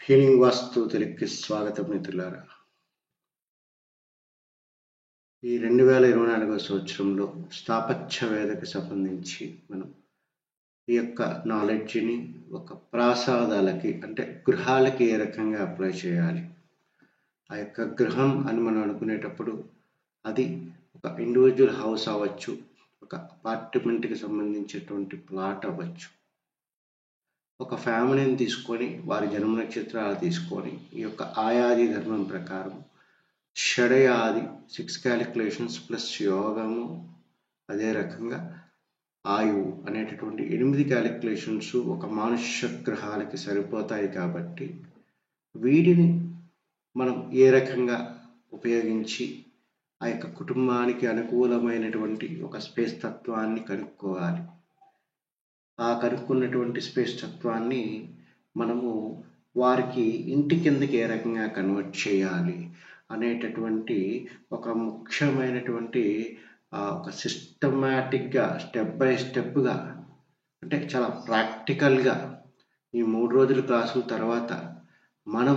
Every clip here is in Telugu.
హీలింగ్ వాస్తు తెలుగుకి స్వాగతం మిత్రులారా. ఈ 2024 సంవత్సరంలో స్థాపత్య వేదకు సంబంధించి మనం ఈ యొక్క నాలెడ్జ్ని ఒక ప్రాసాదాలకి అంటే గృహాలకి ఏ రకంగా అప్లై చేయాలి. ఆ యొక్క గృహం అని మనం అనుకునేటప్పుడు అది ఒక ఇండివిజువల్ హౌస్ అవ్వచ్చు, ఒక అపార్ట్మెంట్కి సంబంధించినటువంటి ప్లాట్ అవ్వచ్చు. ఒక ఫ్యామిలీని తీసుకొని వారి జన్మ నక్షత్రాలు తీసుకొని ఈ యొక్క ఆయాది ధర్మం ప్రకారం షడయాది 6 క్యాలిక్యులేషన్స్ ప్లస్ యోగము, అదే రకంగా ఆయువు అనేటటువంటి 8 క్యాలిక్యులేషన్స్ ఒక మానుష్య గ్రహాలకి సరిపోతాయి. కాబట్టి వీటిని మనం ఏ రకంగా ఉపయోగించి ఆ యొక్క కుటుంబానికి అనుకూలమైనటువంటి ఒక స్పేస్ తత్వాన్ని కనుక్కోవాలి. ఆ కనుక్కున్నటువంటి స్పేస్ తత్వాన్ని మనము వారికి ఇంటి కిందకి ఏ రకంగా కన్వర్ట్ చేయాలి అనేటటువంటి ఒక ముఖ్యమైనటువంటి ఒక సిస్టమాటిక్గా స్టెప్ బై స్టెప్గా అంటే చాలా ప్రాక్టికల్గా ఈ 3 రోజుల క్లాసుల తర్వాత మనం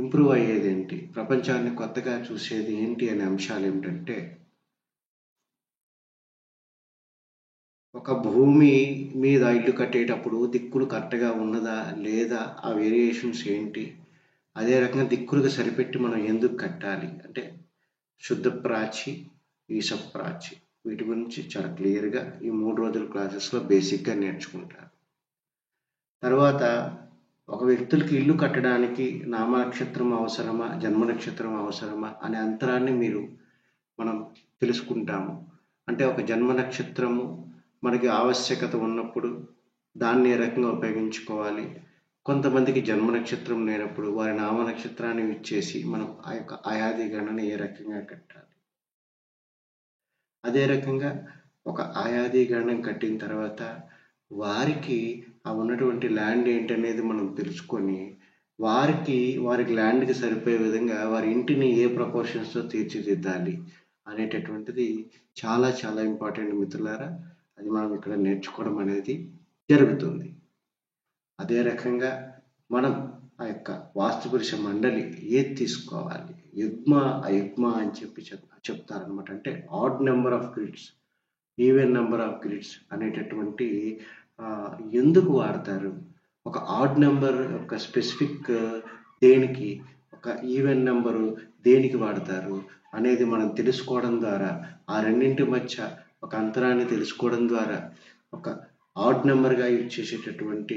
ఇంప్రూవ్ అయ్యేది ఏంటి, ప్రపంచాన్ని కొత్తగా చూసేది ఏంటి అనే అంశాలు ఏమిటంటే, ఒక భూమి మీద ఇల్లు కట్టేటప్పుడు దిక్కులు కరెక్ట్గా ఉన్నదా లేదా, ఆ వేరియేషన్స్ ఏంటి, అదే రకంగా దిక్కులకు సరిపెట్టి మనం ఎందుకు కట్టాలి అంటే శుద్ధ ప్రాచి, ఈశ ప్రాచి, వీటి గురించి చాలా క్లియర్గా ఈ 3 రోజుల క్లాసెస్లో బేసిక్గా నేర్చుకుంటారు. తర్వాత ఒక వ్యక్తులకి ఇల్లు కట్టడానికి నామ నక్షత్రం అవసరమా, జన్మ నక్షత్రం అవసరమా అనే అంతరాన్ని మనం తెలుసుకుంటాము. అంటే ఒక జన్మ నక్షత్రము మనకి ఆవశ్యకత ఉన్నప్పుడు దాన్ని ఏ రకంగా ఉపయోగించుకోవాలి, కొంతమందికి జన్మ నక్షత్రం లేనప్పుడు వారి నామ నక్షత్రాన్ని ఇచ్చేసి మనం ఆ యొక్క ఆయాది గణన ఏ రకంగా కట్టాలి. అదే రకంగా ఒక ఆయాది గణనం కట్టిన తర్వాత వారికి ఆ ఉన్నటువంటి ల్యాండ్ ఏంటనేది మనం తెలుసుకొని వారికి ల్యాండ్కి సరిపోయే విధంగా వారి ఇంటిని ఏ ప్రపోర్షన్స్తో తీర్చిదిద్దాలి అనేటటువంటిది చాలా చాలా ఇంపార్టెంట్ మిత్రులారా. అది మనం ఇక్కడ నేర్చుకోవడం అనేది జరుగుతుంది. అదే రకంగా మనం ఆ యొక్క వాస్తుపురుష మండలి ఏది తీసుకోవాలి, యుగ్మ అయుగ్మ అని చెప్తారనమాట. అంటే odd number of grids, even number of grids అనేటటువంటి ఎందుకు వాడతారు, ఒక ఆడ్ నెంబర్ ఒక స్పెసిఫిక్ దేనికి, ఒక ఈవెన్ నెంబరు దేనికి వాడతారు అనేది మనం తెలుసుకోవడం ద్వారా, ఆ రెండింటి మధ్య ఒక అంతరాన్ని తెలుసుకోవడం ద్వారా ఒక ఆడ్ నెంబర్గా యూజ్ చేసేటటువంటి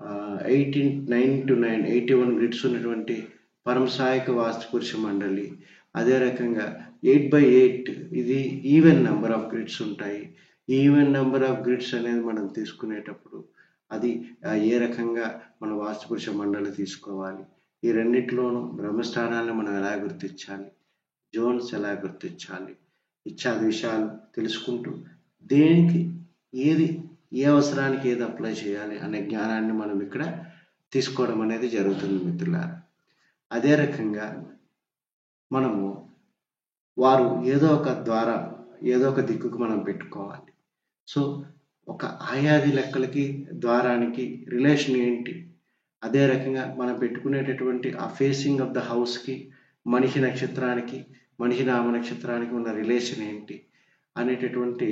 9 to 9 81 గ్రిడ్స్ ఉన్నటువంటి పరమసాయక వాస్తుపురుష మండలి. అదే రకంగా 8x8 ఇది ఈవెన్ నెంబర్ ఆఫ్ గ్రిడ్స్ ఉంటాయి. ఈవెన్ నెంబర్ ఆఫ్ గ్రిడ్స్ అనేది మనం తీసుకునేటప్పుడు అది ఏ రకంగా మన వాస్తుపురుష మండలి తీసుకోవాలి, ఈ రెండిట్లోనూ బ్రహ్మస్థానాలను మనం ఎలా గుర్తించాలి, జోన్స్ ఎలా గుర్తించాలి, ఇత్యాది విషయాలు తెలుసుకుంటూ దేనికి ఏ అవసరానికి ఏది అప్లై చేయాలి అనే జ్ఞానాన్ని మనం ఇక్కడ తీసుకోవడం అనేది జరుగుతుంది మిత్రులారా. అదే రకంగా మనము వారు ఏదో ఒక ద్వారా ఏదో ఒక దిక్కుకు మనం పెట్టుకోవాలి. సో ఒక ఆయాది లెక్కలకి ద్వారానికి రిలేషన్ ఏంటి, అదే రకంగా మనం పెట్టుకునేటటువంటి ఆ ఫేసింగ్ ఆఫ్ ద హౌస్కి మనిషి నక్షత్రానికి మనిషి నామ నక్షత్రానికి ఉన్న రిలేషన్ ఏంటి అనేటటువంటి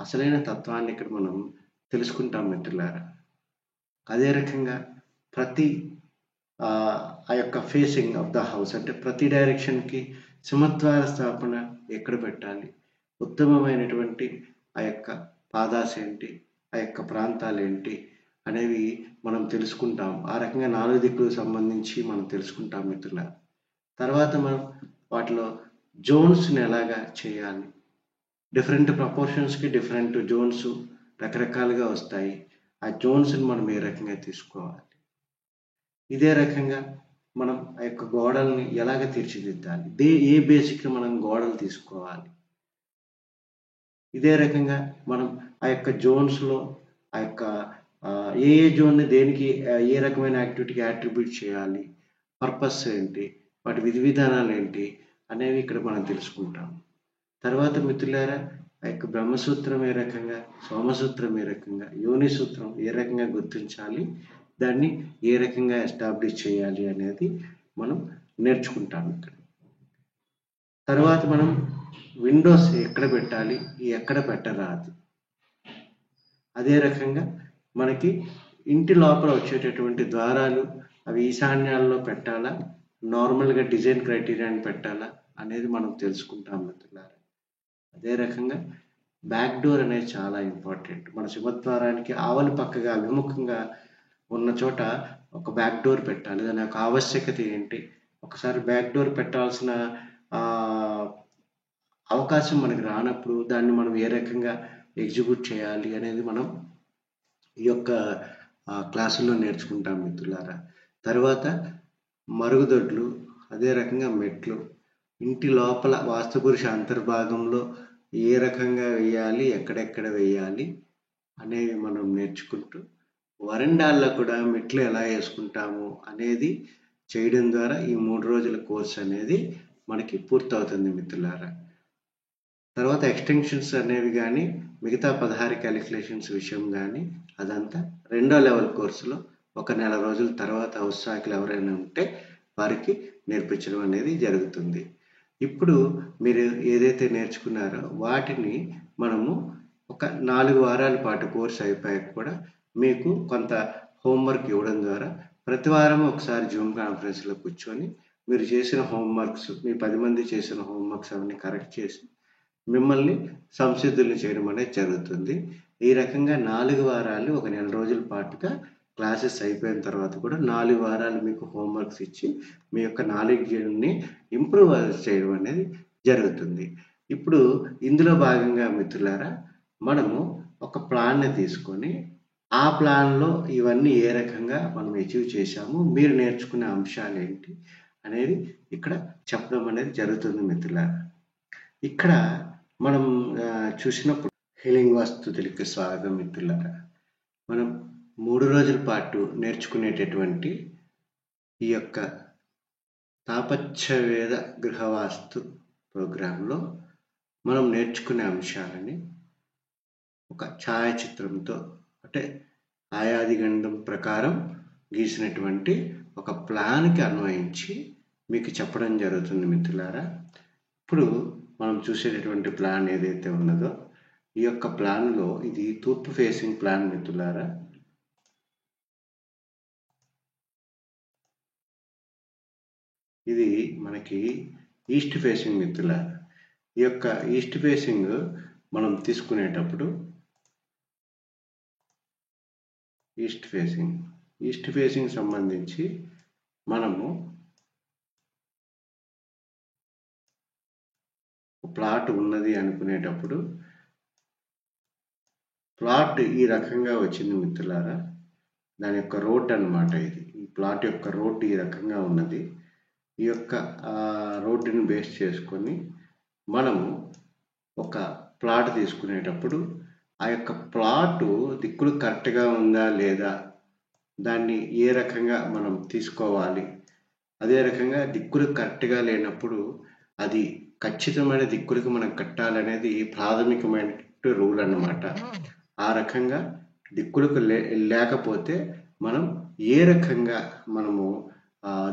అసలైన తత్వాన్ని ఇక్కడ మనం తెలుసుకుంటాం మిత్రులారా. అదే రకంగా ప్రతి ఆ యొక్క ఫేసింగ్ ఆఫ్ ద హౌస్ అంటే ప్రతి డైరెక్షన్కి సింహద్వార స్థాపన ఎక్కడ పెట్టాలి, ఉత్తమమైనటువంటి ఆ యొక్క పాదాస్ ఏంటి, ఆ యొక్క ప్రాంతాలు ఏంటి అనేవి మనం తెలుసుకుంటాం. ఆ రకంగా 4 దిక్కులకు సంబంధించి మనం తెలుసుకుంటాం మిత్రులారా. తర్వాత మనం వాటిలో జోన్స్ని ఎలాగా చేయాలి, డిఫరెంట్ ప్రపోర్షన్స్కి డిఫరెంట్ జోన్స్ రకరకాలుగా వస్తాయి. ఆ జోన్స్ని మనం ఏ రకంగా తీసుకోవాలి, ఇదే రకంగా మనం ఆ యొక్క గోడల్ని ఎలాగ తీర్చిదిద్దాలి, ఏ బేసిక్ని మనం గోడలు తీసుకోవాలి, ఇదే రకంగా మనం ఆ యొక్క జోన్స్లో ఆ యొక్క ఏ జోన్ని దేనికి ఏ రకమైన యాక్టివిటీకి యాట్రిబ్యూట్ చేయాలి, పర్పస్ ఏంటి, వాటి విధి విధానాలు ఏంటి అనేవి ఇక్కడ మనం తెలుసుకుంటాం. తర్వాత మిత్రులారా ఆ యొక్క బ్రహ్మసూత్రం ఏ రకంగా, సోమసూత్రం ఏ రకంగా, యోని సూత్రం ఏ రకంగా గుర్తించాలి, దాన్ని ఏ రకంగా ఎస్టాబ్లిష్ చేయాలి అనేది మనం నేర్చుకుంటాం ఇక్కడ. తర్వాత మనం విండోస్ ఎక్కడ పెట్టాలి, ఎక్కడ పెట్టరాదు. అదే రకంగా మనకి ఇంటి లోపల వచ్చేటటువంటి ద్వారాలు అవి ఈశాన్యాల్లో పెట్టాలా, నార్మల్గా డిజైన్ క్రైటీరియాని పెట్టాలా అనేది మనం తెలుసుకుంటాం మిత్రులారా. అదే రకంగా బ్యాక్ డోర్ అనేది చాలా ఇంపార్టెంట్. మన సింహద్వారానికి ఆవలి పక్కగా అభిముఖంగా ఉన్న చోట ఒక బ్యాక్ డోర్ పెట్టాలి. దాని యొక్క ఆవశ్యకత ఏంటి, ఒకసారి బ్యాక్ డోర్ పెట్టాల్సిన అవకాశం మనకి రానప్పుడు దాన్ని మనం ఏ రకంగా ఎగ్జిక్యూట్ చేయాలి అనేది మనం ఈ యొక్క క్లాసుల్లో నేర్చుకుంటాం మిత్రులారా. తర్వాత మరుగుదొడ్లు, అదే రకంగా మెట్లు, ఇంటి లోపల వాస్తుపురుష అంతర్భాగంలో ఏ రకంగా వేయాలి, ఎక్కడెక్కడ వేయాలి అనేవి మనం నేర్చుకుంటూ వరండాల్లో కూడా మెట్లు ఎలా వేసుకుంటాము అనేది చేయడం ద్వారా ఈ 3 రోజుల కోర్స్ అనేది మనకి పూర్తవుతుంది మిత్రులారా. తర్వాత ఎక్స్టెన్షన్స్ అనేవి కానీ మిగతా 16 క్యాలిక్యులేషన్స్ విషయం కానీ అదంతా 2వ లెవెల్ కోర్సులో 1 నెల రోజుల తర్వాత ఉత్సాహకులు ఎవరైనా ఉంటే వారికి నేర్పించడం అనేది జరుగుతుంది. ఇప్పుడు మీరు ఏదైతే నేర్చుకున్నారో వాటిని మనము ఒక 4 వారాల పాటు కోర్సు అయిపోయాక కూడా మీకు కొంత హోంవర్క్ ఇవ్వడం ద్వారా ప్రతి వారం ఒకసారి జూమ్ కాన్ఫరెన్స్లో కూర్చొని మీరు చేసిన హోంవర్క్స్, మీ 10 మంది చేసిన హోంవర్క్స్ అవన్నీ కరెక్ట్ చేసి మిమ్మల్ని సంసిద్ధుల్ని చేయడం అనేది జరుగుతుంది. ఈ రకంగా 4 వారాలు 1 నెల రోజుల పాటుగా క్లాసెస్ అయిపోయిన తర్వాత కూడా 4 వారాలు మీకు హోంవర్క్స్ ఇచ్చి మీ యొక్క నాలెడ్జ్ని ఇంప్రూవ్ చేయడం అనేది జరుగుతుంది. ఇప్పుడు ఇందులో భాగంగా మిత్రులారా మనము ఒక ప్లాన్ని తీసుకొని ఆ ప్లాన్లో ఇవన్నీ ఏ రకంగా మనం అచీవ్ చేశాము, మీరు నేర్చుకునే అంశాలు ఏంటి అనేది ఇక్కడ చెప్పడం అనేది జరుగుతుంది మిత్రులారా. ఇక్కడ మనం చూసినప్పుడు హీలింగ్ వాస్తుతులకి స్వాగతం మిత్రులారా. మనం 3 రోజుల పాటు నేర్చుకునేటటువంటి ఈ యొక్క తాపత్యవేద గృహవాస్తు ప్రోగ్రాంలో మనం నేర్చుకునే అంశాలని ఒక ఛాయాచిత్రంతో అంటే ఆయాదిగండం ప్రకారం గీసినటువంటి ఒక ప్లాన్కి అన్వయించి మీకు చెప్పడం జరుగుతుంది మిత్రులారా. ఇప్పుడు మనం చూసేటటువంటి ప్లాన్ ఏదైతే ఉన్నదో ఈ యొక్క ప్లాన్లో ఇది తూర్పు ఫేసింగ్ ప్లాన్ మిత్రులారా. ఇది మనకి ఈస్ట్ ఫేసింగ్ మిత్రులారా. ఈ యొక్క ఈస్ట్ ఫేసింగ్ మనం తీసుకునేటప్పుడు ఈస్ట్ ఫేసింగ్ సంబంధించి మనము ప్లాట్ ఉన్నది అనుకునేటప్పుడు ప్లాట్ ఈ రకంగా వచ్చింది మిత్రులారా. దాని యొక్క రోడ్ అన్నమాట ఇది. ఈ ప్లాట్ యొక్క రోడ్ ఈ రకంగా ఉన్నది. ఈ యొక్క రోడ్డుని బేస్ చేసుకొని మనము ఒక ప్లాట్ తీసుకునేటప్పుడు ఆ యొక్క ప్లాట్ దిక్కులు కరెక్ట్గా ఉందా లేదా, దాన్ని ఏ రకంగా మనం తీసుకోవాలి, అదే రకంగా దిక్కులు కరెక్ట్గా లేనప్పుడు అది ఖచ్చితమైన దిక్కులకు మనం కట్టాలనేది ప్రాథమికమైన రూల్ అన్నమాట. ఆ రకంగా దిక్కులకు లేకపోతే మనం ఏ రకంగా మనము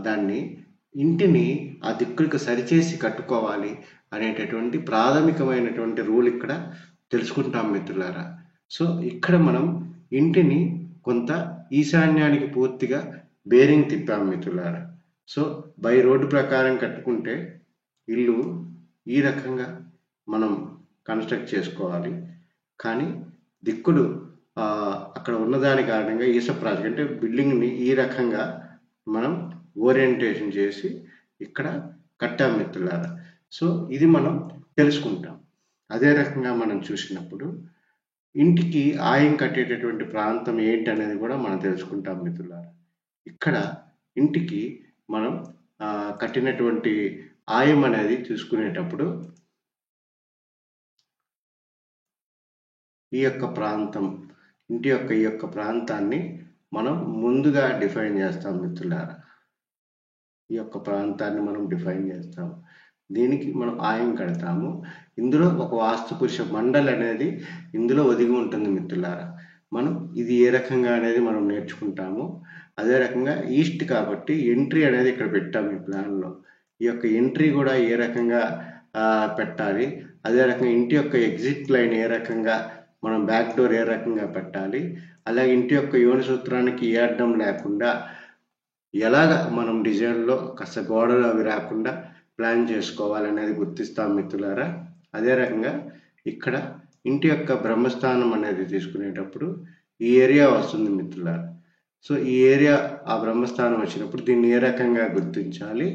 దాన్ని ఇంటిని ఆ దిక్కులకు సరిచేసి కట్టుకోవాలి అనేటటువంటి ప్రాథమికమైనటువంటి రూల్ ఇక్కడ తెలుసుకుంటాం మిత్రులారా. సో ఇక్కడ మనం ఇంటిని కొంత ఈశాన్యానికి పూర్తిగా బేరింగ్ తిప్పాం మిత్రులారా. సో బై రోడ్డు ప్రకారం కట్టుకుంటే ఇల్లు ఈ రకంగా మనం కన్స్ట్రక్ట్ చేసుకోవాలి. కానీ దిక్కులు అక్కడ ఉన్నదాని కారణంగా ఈస ప్రాజెక్ట్ అంటే బిల్డింగ్ని ఈ రకంగా మనం ఓరియంటేషన్ చేసి ఇక్కడ కట్టాం మిత్రులారా. సో ఇది మనం తెలుసుకుంటాం. అదే రకంగా మనం చూసినప్పుడు ఇంటికి ఆయం కట్టేటటువంటి ప్రాంతం ఏంటి అనేది కూడా మనం తెలుసుకుంటాం మిత్రులారా. ఇక్కడ ఇంటికి మనం కట్టినటువంటి ఆయం అనేది చూసుకునేటప్పుడు ఈ యొక్క ప్రాంతం, ఇంటి యొక్క ఈ యొక్క ప్రాంతాన్ని మనం ముందుగా డిఫైన్ చేస్తాం మిత్రులారా. ఈ యొక్క ప్రాంతాన్ని మనం డిఫైన్ చేస్తాం. దీనికి మనం ఆయం కడతాము. ఇందులో ఒక వాస్తు పురుష మండలి అనేది ఇందులో ఒదిగి ఉంటుంది మిత్రులారా. మనం ఇది ఏ రకంగా అనేది మనం నేర్చుకుంటాము. అదే రకంగా ఈస్ట్ కాబట్టి ఎంట్రీ అనేది ఇక్కడ పెట్టాము ఈ ప్లాన్లో. ఈ యొక్క ఎంట్రీ కూడా ఏ రకంగా పెట్టాలి, అదే రకంగా ఇంటి యొక్క ఎగ్జిట్ లైన్ ఏ రకంగా, మనం బ్యాక్ డోర్ ఏ రకంగా పెట్టాలి, అలాగే ఇంటి యొక్క యోని సూత్రానికి ఏ అడ్డం లేకుండా ఎలాగ మనం డిజైన్లో కాస్త గోడలు అవి రాకుండా ప్లాన్ చేసుకోవాలనేది గుర్తిస్తాం మిత్రులారా. అదే రకంగా ఇక్కడ ఇంటి యొక్క బ్రహ్మస్థానం అనేది తీసుకునేటప్పుడు ఈ ఏరియా వస్తుంది మిత్రులారా. సో ఈ ఏరియా ఆ బ్రహ్మస్థానం వచ్చినప్పుడు దీన్ని ఏ రకంగా గుర్తించాలి,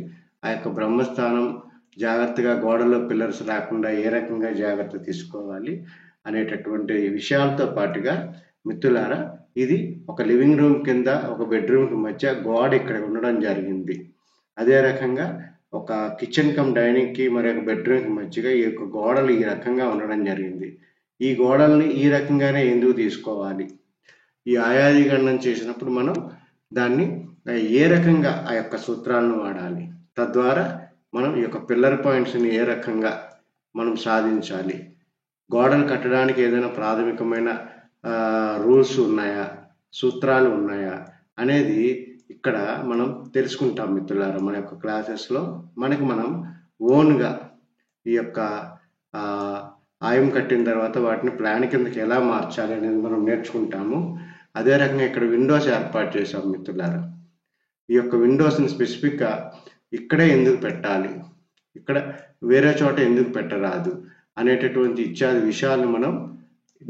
ఆ యొక్క బ్రహ్మస్థానం జాగ్రత్తగా గోడలో పిల్లర్స్ రాకుండా ఏ రకంగా జాగ్రత్త తీసుకోవాలి అనేటటువంటి విషయాలతో పాటుగా మిత్రులారా, ఇది ఒక లివింగ్ రూమ్ కింద ఒక బెడ్రూమ్కి మధ్య గోడ ఇక్కడ ఉండడం జరిగింది. అదే రకంగా ఒక కిచెన్ కమ్ డైనింగ్కి మరొక బెడ్రూమ్కి మధ్యగా ఈ యొక్క గోడలు ఈ రకంగా ఉండడం జరిగింది. ఈ గోడల్ని ఈ రకంగానే ఎందుకు తీసుకోవాలి, ఈ ఆయాది గణనం చేసినప్పుడు మనం దాన్ని ఏ రకంగా ఆ యొక్క సూత్రాలను వాడాలి, తద్వారా మనం ఈ యొక్క పిల్లర్ పాయింట్స్ని ఏ రకంగా మనం సాధించాలి, గోడలు కట్టడానికి ఏదైనా ప్రాథమికమైన రూల్స్ ఉన్నాయా, సూత్రాలు ఉన్నాయా అనేది ఇక్కడ మనం తెలుసుకుంటాం మిత్రులారా. మన యొక్క క్లాసెస్లో మనం ఓన్గా ఈ యొక్క ఆయం కట్టిన తర్వాత వాటిని ప్లాన్ కిందకి ఎలా మార్చాలి అనేది మనం నేర్చుకుంటాము. అదే రకంగా ఇక్కడ విండోస్ ఏర్పాటు చేసాం మిత్రులారా. ఈ యొక్క విండోస్ని స్పెసిఫిక్గా ఇక్కడే ఎందుకు పెట్టాలి, ఇక్కడ వేరే చోట ఎందుకు పెట్టరాదు అనేటటువంటి ఇత్యాది విషయాలను మనం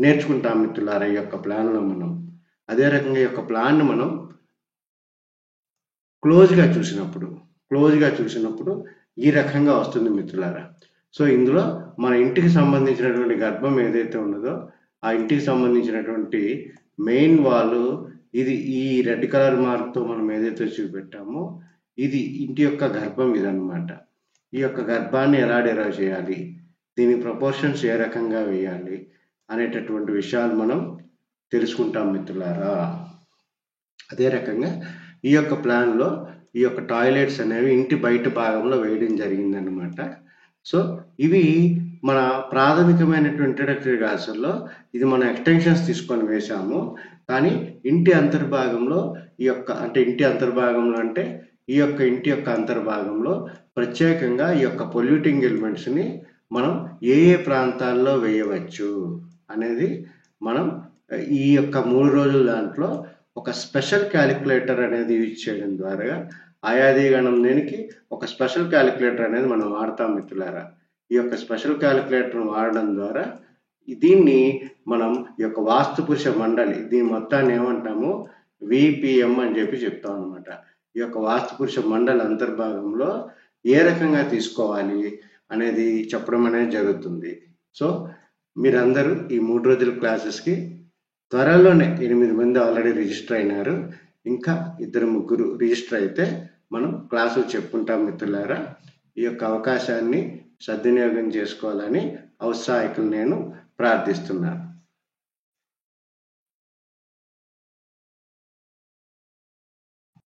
నేర్చుకుంటాం మిత్రులారా ఈ యొక్క ప్లాన్లో మనం. అదే రకంగా ఈ యొక్క ప్లాన్ని మనం క్లోజ్గా చూసినప్పుడు ఈ రకంగా వస్తుంది మిత్రులారా. సో ఇందులో మన ఇంటికి సంబంధించినటువంటి గర్భం ఏదైతే ఉన్నదో ఆ ఇంటికి సంబంధించినటువంటి మెయిన్ వాల్ ఇది ఈ రెడ్ కలర్ మార్క్తో మనం ఏదైతే చూపెట్టామో ఇది ఇంటి యొక్క గర్భం ఇదన్నమాట. ఈ యొక్క గర్భాన్ని ఎలా డెరైవ్ చేయాలి, దీని ప్రపోర్షన్స్ ఏ రకంగా వేయాలి అనేటటువంటి విషయాలు మనం తెలుసుకుంటాం మిత్రులారా. అదే రకంగా ఈ యొక్క ప్లాన్లో ఈ యొక్క టాయిలెట్స్ అనేవి ఇంటి బయట భాగంలో వేయడం జరిగిందనమాట. సో ఇవి మన ప్రాథమికమైనటువంటి ఇంట్రడక్టరీ క్లాసుల్లో ఇది మనం ఎక్స్టెన్షన్స్ తీసుకొని వేసాము. కానీ ఇంటి అంతర్భాగంలో ఈ యొక్క ఇంటి యొక్క అంతర్భాగంలో ప్రత్యేకంగా ఈ యొక్క పొల్యూటింగ్ ఎలిమెంట్స్ని మనం ఏ ప్రాంతాల్లో వేయవచ్చు అనేది మనం ఈ యొక్క 3 రోజుల దాంట్లో ఒక స్పెషల్ క్యాలిక్యులేటర్ అనేది యూజ్ చేయడం ద్వారా ఆయాది గణం దేనికి ఒక స్పెషల్ క్యాలిక్యులేటర్ అనేది మనం వాడతాం మిత్రులారా. ఈ యొక్క స్పెషల్ క్యాలిక్యులేటర్ వాడడం ద్వారా దీన్ని మనం ఈ యొక్క వాస్తు పురుష మండలి దీని మొత్తాన్ని ఏమంటాము విపిఎం అని చెప్తాం అనమాట. ఈ యొక్క వాస్తు పురుష మండలి అంతర్భాగంలో ఏ రకంగా తీసుకోవాలి అనేది చెప్పడం అనేది జరుగుతుంది. సో మీరందరూ ఈ 3 రోజుల క్లాసెస్కి త్వరలోనే 8 మంది ఆల్రెడీ రిజిస్టర్ అయినారు, ఇంకా 2-3 రిజిస్టర్ అయితే మనం క్లాసులు చెప్పుకుంటాం మిత్రులారా. ఈ యొక్క అవకాశాన్ని సద్వినియోగం చేసుకోవాలని ఔత్సాహికులు నేను ప్రార్థిస్తున్నాను.